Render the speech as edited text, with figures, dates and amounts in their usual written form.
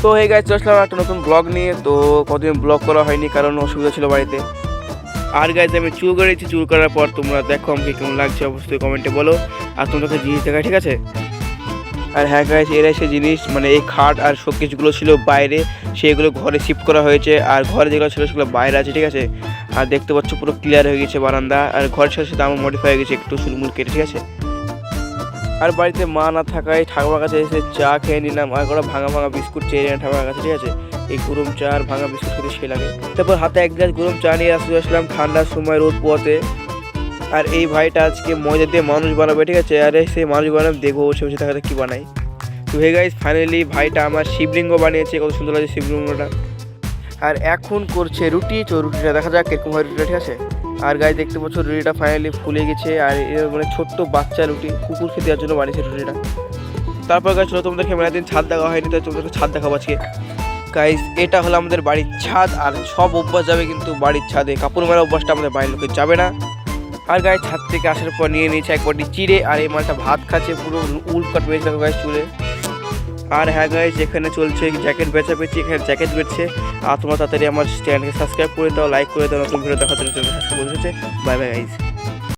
তো hey guys, চলে আসলাম একটা নতুন ব্লগ নিয়ে। তো কতদিন ব্লগ করা হয়নি কারণ অসুবিধা ছিল বাড়িতে। আর গাইস আমি চুল করেছি, চুল করার পর তোমরা দেখো আমাকে কেমন লাগছে অবশ্যই কমেন্টে বলো। আর তোমাদেরকে জিনিস দেখা, ঠিক আছে? আর হ্যাঁ গাইস, এরা সে জিনিস মানে এই খাট আর শোকেসগুলো ছিল বাইরে, সেগুলো ঘরে শিফট করা হয়েছে। আর ঘরে যেগুলো ছিল সেগুলো বাইরে আছে, ঠিক আছে? আর দেখতে পাচ্ছ পুরো ক্লিয়ার হয়ে গেছে বারান্দা। আর ঘরের সাথে সাথে আমার মডিফাই হয়ে গেছে একটু চুলমুল কেটে, ঠিক আছে? আর বাড়িতে মা না থাকায় ঠাকুমার কাছে এসে চা খেয়ে নিলাম। আর ওরা ভাঙা ভাঙা বিস্কুট চেয়ে নিলাম ঠাকুমার কাছে, ঠিক আছে? এই গরম চা আর ভাঙা বিস্কুট খেতে সে লাগে। তারপর হাতে এক গ্লাস গরম চা নিয়ে আসতে আসলাম ঠান্ডার সময় রোদ পোয়াতে। আর এই ভাইটা আজকে ময়দা দিয়ে মানুষ বানাবে, ঠিক আছে? আর সেই মানুষ বানাবে, দেখবো বসে বসে দেখাতে কী বানাই। তো হে গাইস, ফাইনালি ভাইটা আমার শিবলিঙ্গ বানিয়েছে, কত সুন্দর লাগছে শিবলিঙ্গটা। আর এখন করছে রুটি, তো রুটিটা দেখা যাক কিরকম হয় রুটিটা, ঠিক আছে? আর গাইস দেখতে পাচ্ছ রুটিটা ফাইনালি ফুলে গেছে। আর মানে ছোট্ট বাচ্চা রুটি, কুকুর খেতে দেওয়ার জন্য বানিয়েছে রুটিটা। তারপর গাইস চলো তোমাদেরকে মেলা দিন ছাদ দেখা হয়নি, তাই তোমাদেরকে ছাদ দেখাবো আজকে। গাইস এটা হলো আমাদের বাড়ির ছাদ। আর সব অভ্যাস যাবে কিন্তু বাড়ির ছাদে, কাপড় মেলা অভ্যাসটা আমাদের বাড়ির লোকের যাবে না। আর গায়ে ছাদ থেকে আসার পর নিয়ে নিয়েছে এক বাটি চিড়ে। আর এই মালটা ভাত খাচ্ছে, পুরো উল কাট বেঁচে দেখো গাইস চুলে। আর হ্যাঁ গাইস, এখানে চলছে জ্যাকেট বেচাবেচি, এখানে জ্যাকেট বেচছে। আর তোমরা তাড়াতাড়ি আমার চ্যানেলকে সাবস্ক্রাইব করে দাও, লাইক করে দাও, নতুন ভিডিও দেখার জন্য চ্যানেল সাবস্ক্রাইব করে দিচ্ছে। Bye bye guys.